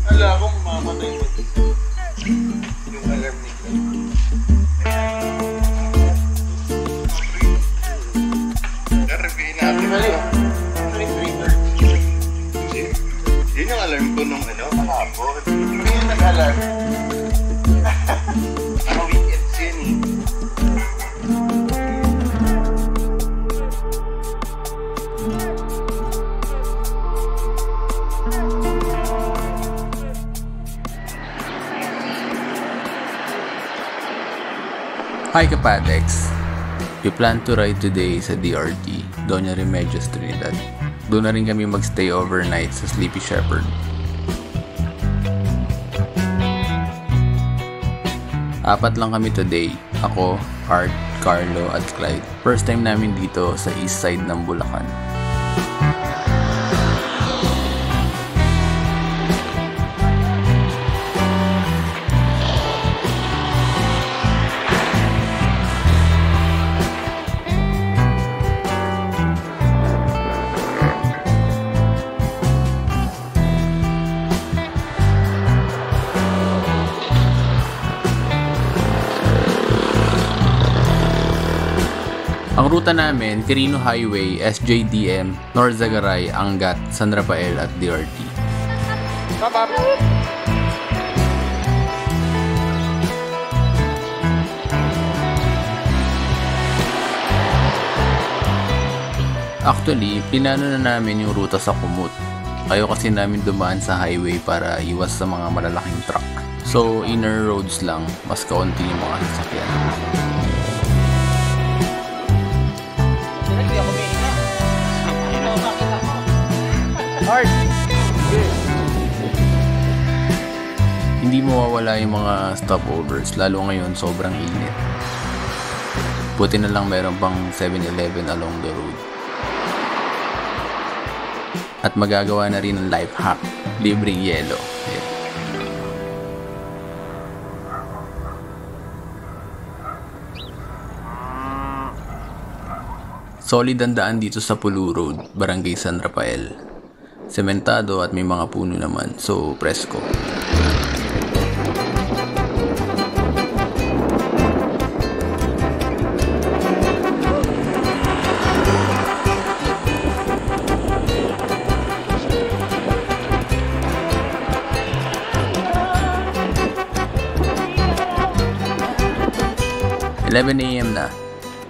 Wala akong mamamatay mo. Yung alarm nito. Naripihin natin. Mali. 3:30. Yun yung alarm ko nung kahapon. Hindi yung nag-alarm. Mga weekends yun eh. Hi Kapatex! We plan to ride today sa DRT, Doña Remedios Trinidad. Doon na rin kami magstay overnight sa Sleepy Shepherd. Apat lang kami today. Ako, Art, Carlo at Clyde. First time namin dito sa east side ng Bulacan. Ang ruta namin, Quirino Highway, SJDM, North Zagaray, Angat, San Rafael at DRT. Actually, pinano na namin yung ruta sa Kumut. Ayaw kasi namin dumaan sa highway para iwas sa mga malalaking truck. So, inner roads lang, mas kaunti yung mga sasakyan. Hindi mawawala yung mga stopovers, lalo ngayon sobrang init. Buti na lang meron pang 7-Eleven along the road. At magagawa na rin ng life hack, libreng yelo. Yeah. Solid ang daan dito sa Pulu Road, Barangay San Rafael. Sementado at may mga puno naman, so presko. $11 AM na.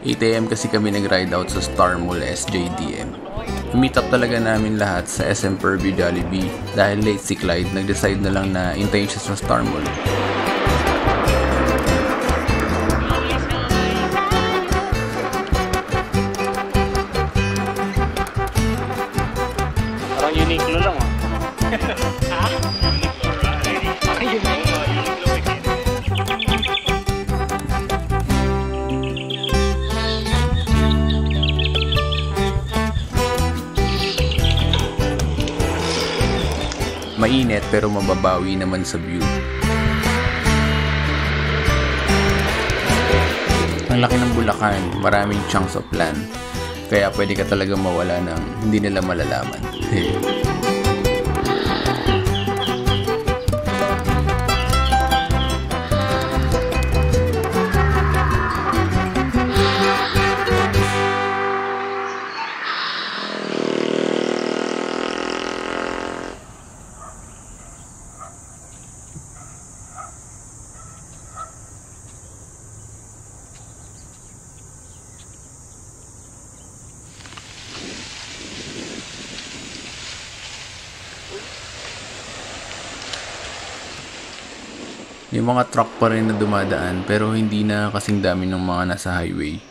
8 AM kasi kami nag-ride out sa Star Mall SJDM. Meet up talaga namin lahat sa SM Purview Jollibee. Dahil late si Clyde, nag-decide na lang na intayin siya sa Star Mall. Parang Uniqlo lang ah. Ha? Parang Uniqlo. Mainit pero mababawi naman sa view. Ang laki ng Bulacan, maraming chunks of land. Kaya pwede ka talaga mawala ng hindi nila malalaman. Yung mga truck pa rin na dumadaan pero hindi na kasing dami ng mga nasa highway.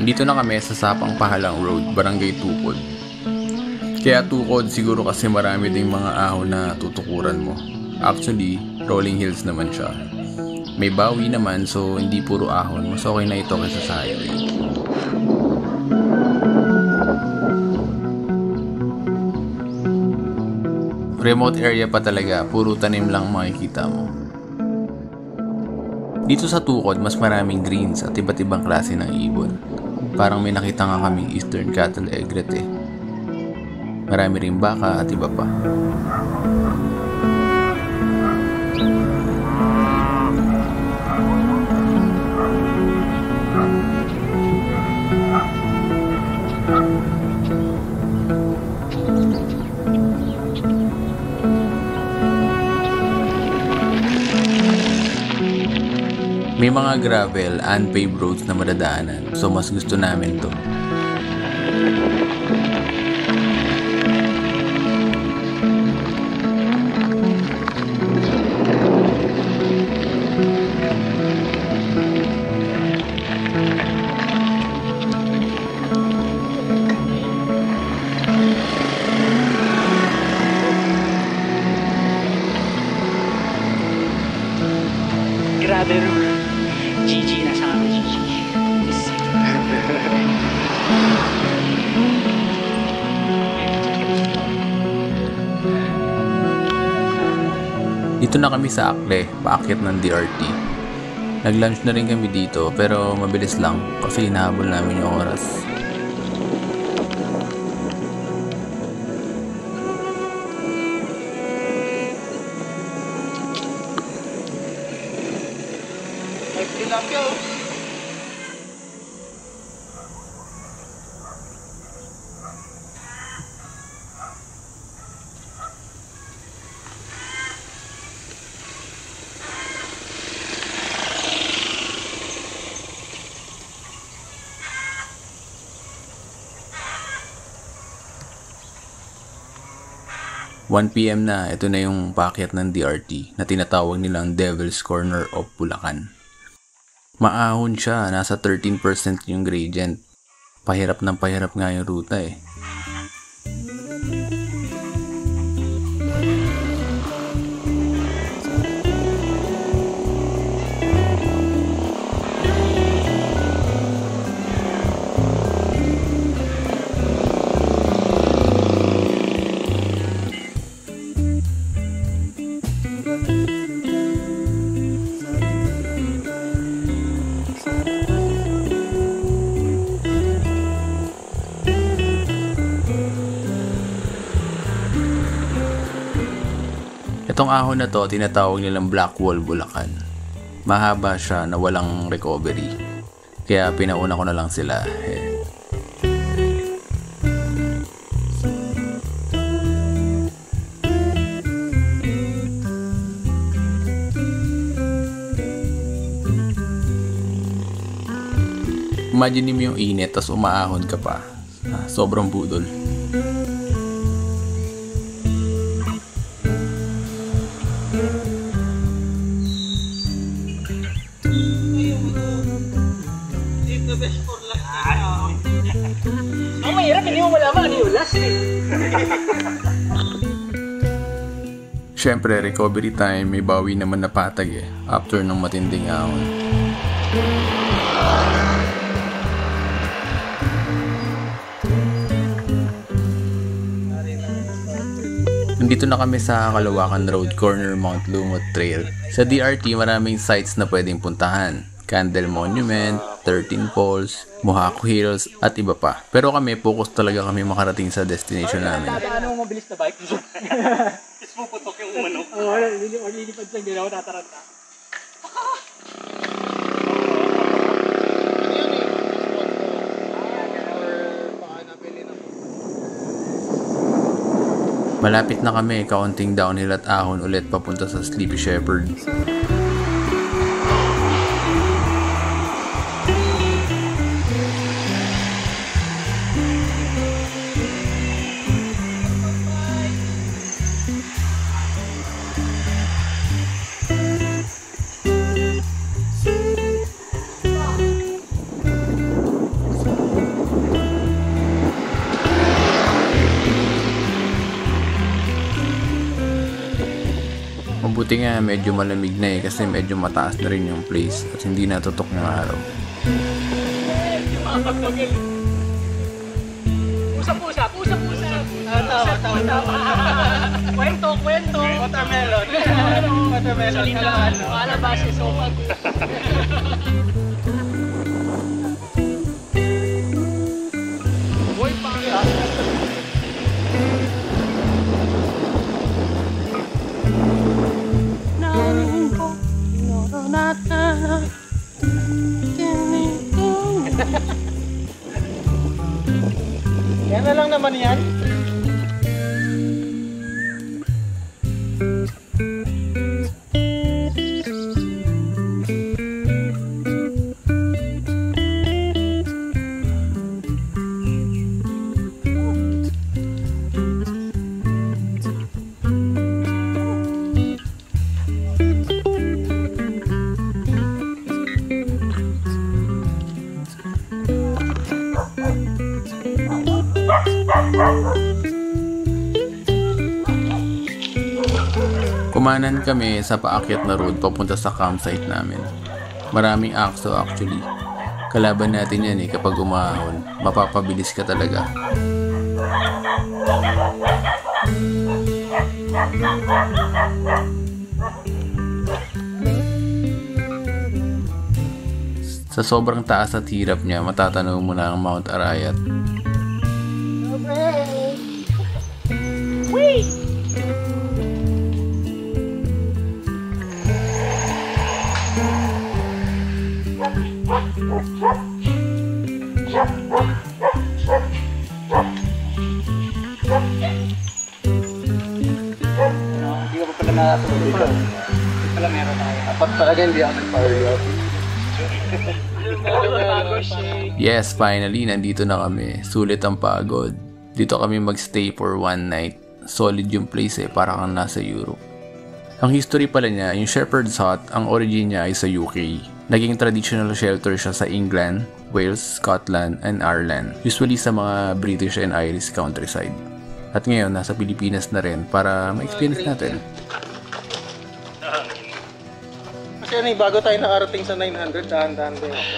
Dito na kami sa Sapang Pahalang Road, Barangay Tukod. Kaya Tukod siguro kasi marami ding mga ahon na tutukuran mo. Actually, rolling hills naman siya. May bawi naman, so hindi puro ahon. Mas okay na ito kaysa sa highway. Remote area pa talaga, puro tanim lang makikita mo. Dito sa Tukod, mas maraming greens at iba't ibang klase ng ibon. Parang may nakita nga kaming eastern cattle egret eh. Marami rin baka at iba pa. May mga gravel, unpaved roads na madadaanan, so mas gusto namin to. Grabe rin. GG, nasa kami GG. Dito na kami sa Akle, paakyat ng DRT. Nag-lunch na rin kami dito pero mabilis lang kasi hinahabol namin yung oras. Tilapia. 1 PM na, ito na yung paakyat ng DRT na tinatawag nilang Devil's Corner of Bulacan. Maahon siya, nasa 13% yung gradient. Pahirap ng pahirap nga yung ruta eh. Itong ahon na to, tinatawag nilang Black Wall Bulacan. Mahaba siya na walang recovery. Kaya pinauna ko na lang sila. Imagine mo yung init, tas umaahon ka pa. Sobrang budol. Ang mahirap, hindi mo malaman ano yung last eh. Siyempre, recovery time, may bawi naman na patag eh, after ng matinding ahon. Nandito na kami sa Kalawakan Road, corner Mount Lumot Trail. Sa DRT, maraming sites na pwedeng puntahan. Candle Monument, 13 Falls, Mohaco Hills, at iba pa. Pero kami, focus talaga kami makarating sa destination namin. Ano mo mabilis na bike? Is mo putok yung manok. Oo, lilipad sa hindi na ako tataranta. Malapit na kami, kaunting downhill at ahon ulit papunta sa Sleepy Shepherd. Mabuti nga medyo malamig na kasi medyo mataas na rin yung place at hindi natutok ng araw. Usap-usap. Kwento. Watermelon. Salita. Malabas. Sopag. Boy, pangit. Yan na lang naman yan. Kumanan kami sa paakyat na road papunta sa campsite namin. Maraming akso actually. Kalaban natin yan kapag umahon. Mapapabilis ka talaga. Sa sobrang taas at hirap niya, matatanaw mo na ang Mount Arayat. Hindi ko pa pala nakasunod dito. Hindi pala meron tayo. Dapat talaga hindi ako nag-fire up. Yes, finally, nandito na kami. Sulit ang pagod. Dito kami magstay for one night. Solid yung place para kang nasa Europe. Ang history pala niya, yung Shepherd's Hut, ang origin niya ay sa UK. Naging traditional shelter siya sa England, Wales, Scotland, and Ireland. Usually sa mga British and Irish countryside. At ngayon, nasa Pilipinas na rin para ma-experience natin. Kasi bago tayo nakarating sa 900, dahan-dahan din ako.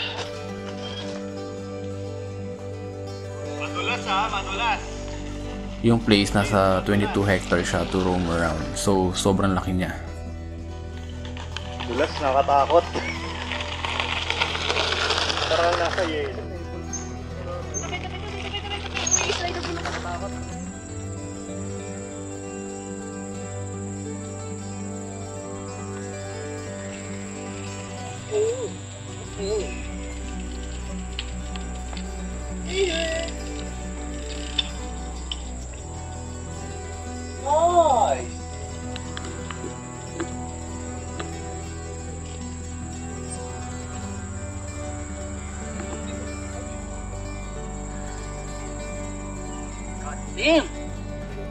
Madulas! Yung place nasa 22 hectares siya to roam around. So, sobrang laki niya. Dulas, nakatakot. Parang nasa yelo.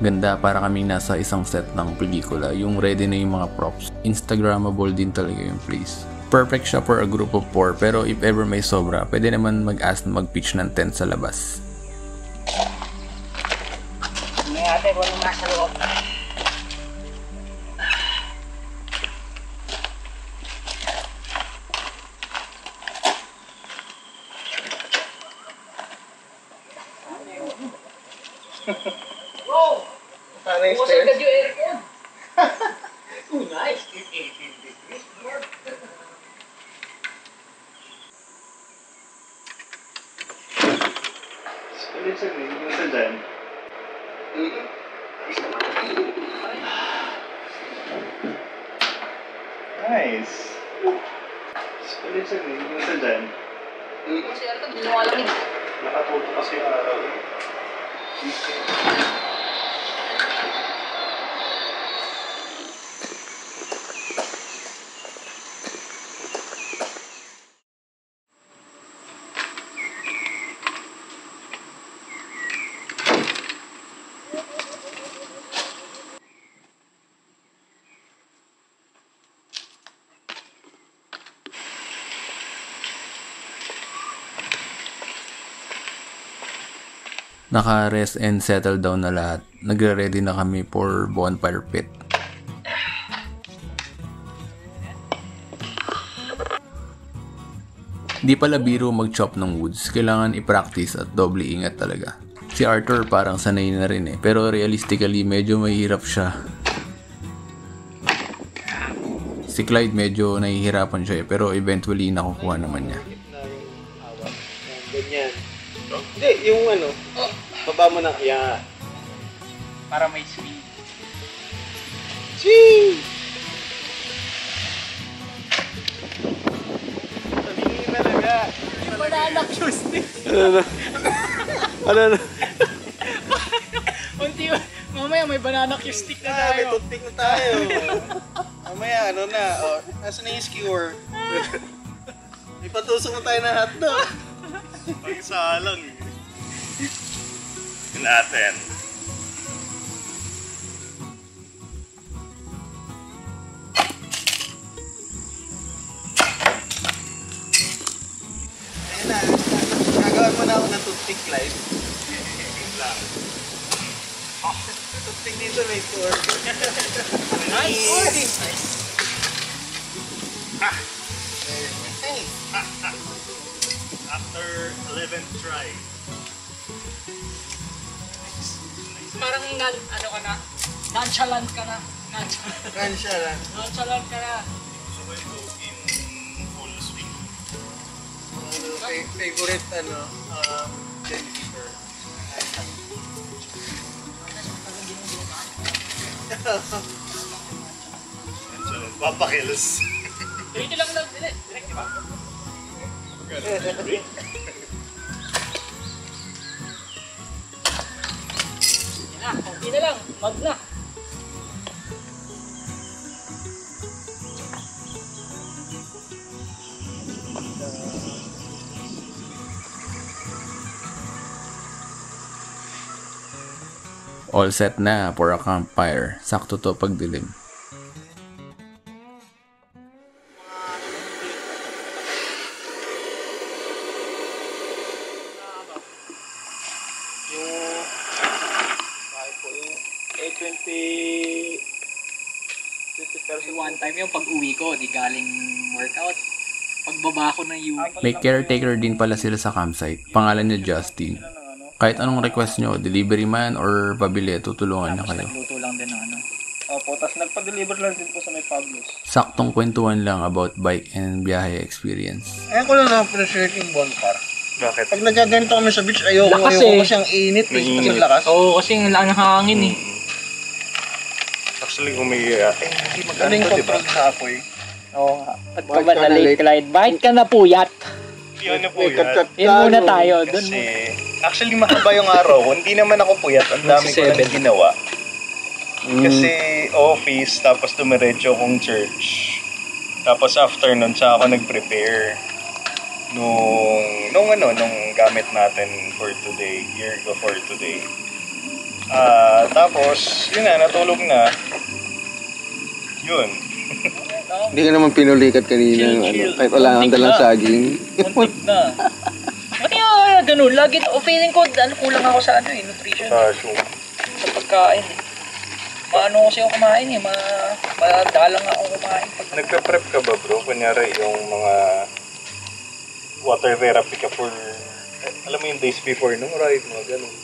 Ganda, para kaming nasa isang set ng pelikula. Yung ready na yung mga props. Instagrammable din talaga yung place. Perfect siya for a group of 4, pero if ever may sobra, pwede naman mag-ask na mag-pitch ng tent sa labas. May ate ko nung nasa loob. Wow! Sana yung Pusang stairs? ka yung aircon. Oh, nice. Listen, hindi sa dyan. Nice. Listen, hindi sa dyan. Kasi aircon, hindi mo alam eh. Nakatuto kasi yung araw. Naka-rest and settle down na lahat. Nagre-ready na kami for bonfire pit. Di pala biro mag-chop ng woods, kailangan i-practice at doble ingat talaga. Si Arthur parang sanay na rin pero realistically medyo mahirap siya. Si Clyde medyo nahihirapan siya pero eventually nakukuha naman niya. Ganyan. Hindi, yung baba mo na, yan. Para may speed. Ching! Sabihin talaga. Banana cue stick. Ano? Unti, mamaya may banana cue stick na May tayo. toothpick na tayo. Mamaya, nasa na yung skewer? May patusok na tayo ng hotdog. Pag-isa lang. Natin. Ayun na, gagawin mo na ako ng toothpick live. Lang. Toothpick dito may tour. Nice! After 11th try. Parang ano ka na? Nonchalant ka na. Nonchalant. Nonchalant ka na. Sabay ko in full swing. Favorite Jennifer. Nonchalant. Papakilos. Dito lang. Direct diba? Konti na lang. Mag na. All set na for a campfire. Sakto to pag dilim. One time yung pag-uwi ko, di galing workout. Pagbaba ko ng UP. May caretaker din pala sila sa campsite. Pangalan niya Justin. Kahit anong request nyo, delivery man or pabili, tutulungan niya kayo. Nagluto lang din ng ano. Opo, tapos nagpa-deliver lang din po sa may Pablos. Saktong kwentuhan lang about bike and biyahe experience. Ayan ko lang na-appreciate yung bonfire. Bakit? Pag nagaganito kami sa beach, ayoko Lakas kasi ang init. Kasi lakas. Oo, kasi ang hangin eh. Actually, kung may hindi Ano yung maganda, diba? control sa apoy? Oo nga. Ba't ka ba na late, Clyde? Bakit ka na puyat? Hindi ano po yan. Yun muna tayo. Doon Kasi, actually mahaba yung araw ko. Hindi naman ako puyat. Ang dami ko lang ginawa. Kasi office, tapos dumiretso akong church. Tapos after nun, saka ako nag-prepare nung gamit natin for today, gear ko for today. Tapos, yun na, natulog na. Yun. Hindi ka naman pinulikat kanina. Kahit wala kang dalang saging. Muntik na. Pati nga ganun. Lagi, feeling ko, kulang ako sa nutrition. Sa pagkain. Maano kasi ako kumain madalang ako kumain. Nagpe-prep ka ba bro? Kunyari yung mga water therapy ka for, alam mo yung days before nung ride, mga ganun.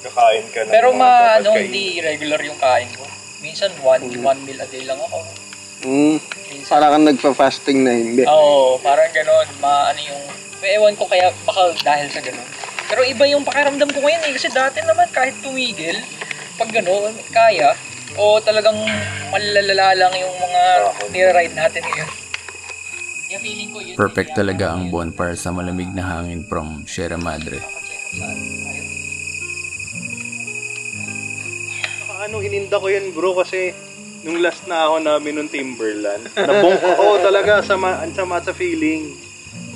Kakain ka na. Pero hindi regular yung kain ko. Minsan one meal a day lang ako. Parang kang nagpa-fasting na hindi. Oo, parang gano'n. Ewan ko kaya baka dahil sa gano'n. Pero iba yung pakiramdam ko ngayon eh. Kasi dati naman kahit tumigil, pag gano'n, kaya. O talagang malalala lang yung mga nire-ride natin ngayon. Yung feeling ko yun. Perfect talaga ang bonfire sa malamig na hangin from Sierra Madre. Ininda ko yan bro kasi nung last na ako namin nung Timberland, nabongk ako talaga sa feeling.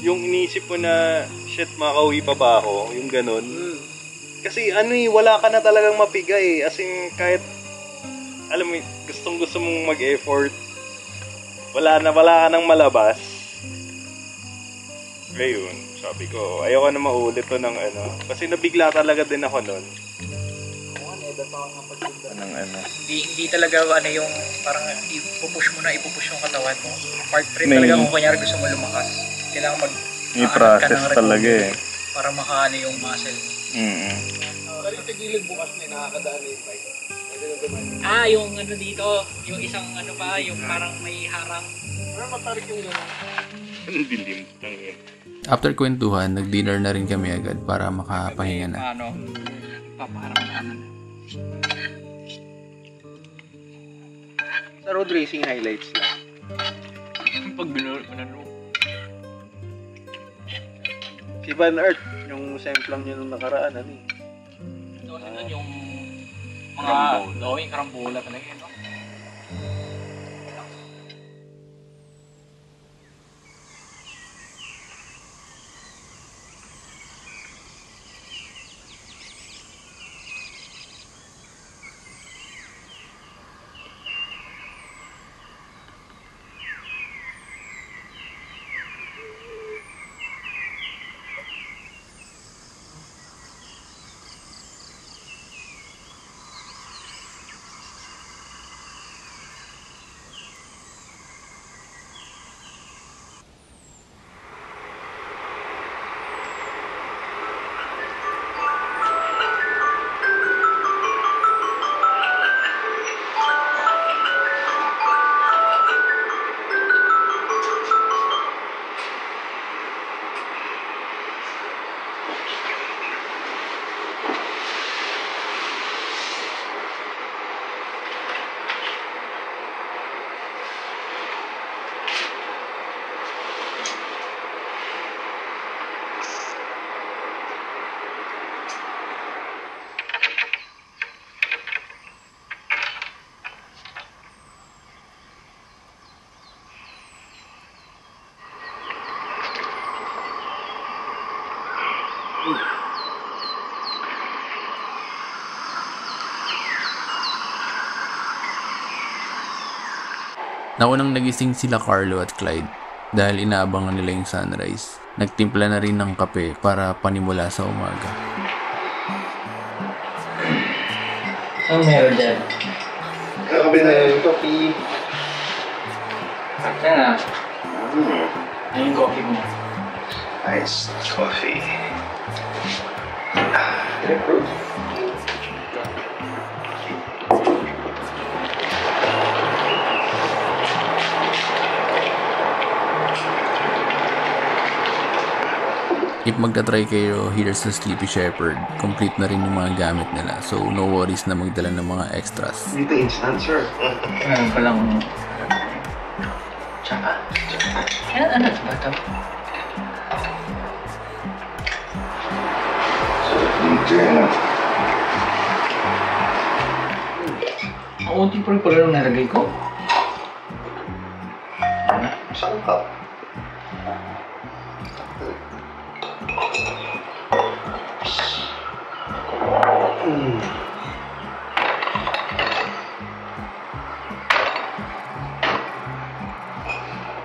Yung inisip ko na, shit, makauwi pa ba ako? Yung ganun. Kasi wala ka na talagang mapiga eh. As in, kahit, alam mo, gusto mong mag-effort, wala ka nang malabas. Ngayon, sabi ko, ayoko na maulit to ng kasi nabigla talaga din ako nun. Hindi talaga yung parang ipupush yung katawan mo. Part 3 talaga kung kunyari gusto mo lumakas. Kailangan May Nakahanap ka process ng talaga recovery eh. para makaano yung muscle. Pero yung tigilid bukas may nakakadaan na yung bike. Pwede na dumaan. Yung ano dito, yung isang ano pa, yung parang may harang. Pero matarik yung gano'n. Ang dilim lang yun. After kwentuhan, nag-dinner na rin kami agad para makapahinga na. Ano, paparang ano. Sa road racing highlights lang. Pag binuro. Si Van Earth, yung semplang niya nung nakaraan, ano eh. Doon yung mga, yung karambola talaga yun, no? Naunang nagising sila Carlo at Clyde dahil inaabangan nila yung sunrise. Nagtimpla na rin ng kape para panimula sa umaga. Ang meron dyan? Kakabi na yung coffee. Sakta na. Ano yung coffee mo? Iced coffee. If magta-try kayo, here's the Sleepy Shepherd. Complete na rin yung mga gamit nila. So, no worries na magdala ng mga extras. Dito instant, sir. Meron palang... Tsaka? Ano ba ito? Ang unti pa rin pala nung nalagay ko. Isang cup.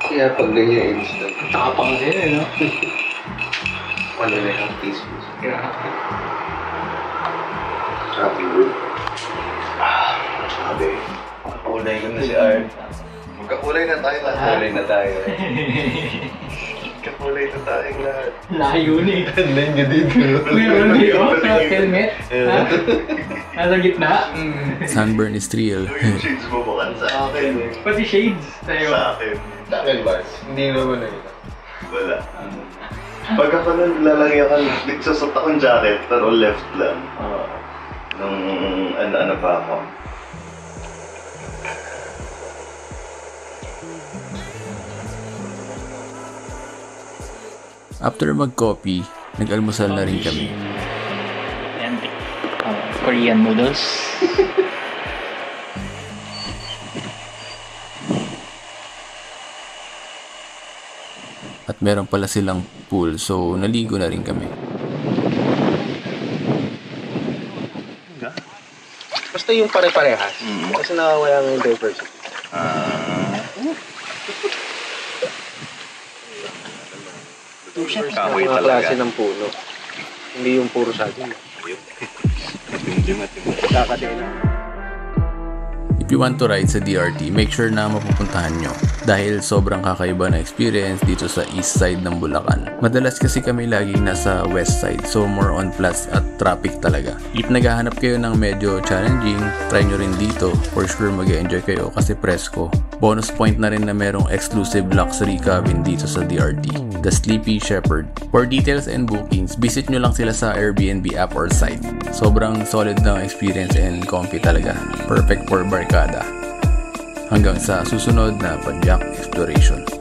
Kaya pag ganyan instant, Tapang din eh, no? 1.5 teaspoons. Grabe. Happy root. Sabi. Kulay ko na si Art. Magkakulay na tayo lahat. Kulay na tayo. Magkakulay na tayong lahat. Layo na eh. Tandaan nyo dito. Meron di oh, sa helmet. Ha? Nasa gitna. Sunburn is real. Yung shades mo bukan sa akin. Pati shades sa'yo. Sa akin. Sa akin ba? Hindi naman na yun. Wala. Pag ako nun lalagyan ka, nagsasot akong jacket, pero left lang. Nung ano pa ako. After mag-coffee, nag-almusal na rin kami. Yan. Korean noodles. At meron pala silang pool, so naligo na rin kami. Basta yung pare-parehas. Kasi nakawala nga yung diversity. Kahoy Mga talaga. klase ng puno. Hindi yung puro saging. Matimdim. Kakadena. If you want to ride sa DRT, make sure na mapupuntahan nyo dahil sobrang kakaiba na experience dito sa east side ng Bulacan. Madalas kasi kami laging nasa west side, so more on flats at traffic talaga. If naghahanap kayo ng medyo challenging, try nyo rin dito. For sure mag-enjoy kayo kasi presko. Bonus point na rin na merong exclusive luxury cabin dito sa DRT, the Sleepy Shepherd. For details and bookings, visit nyo lang sila sa Airbnb app or site. Sobrang solid ng experience and comfy talaga. Perfect for barkada. Hanggang sa susunod na Padjak Exploration.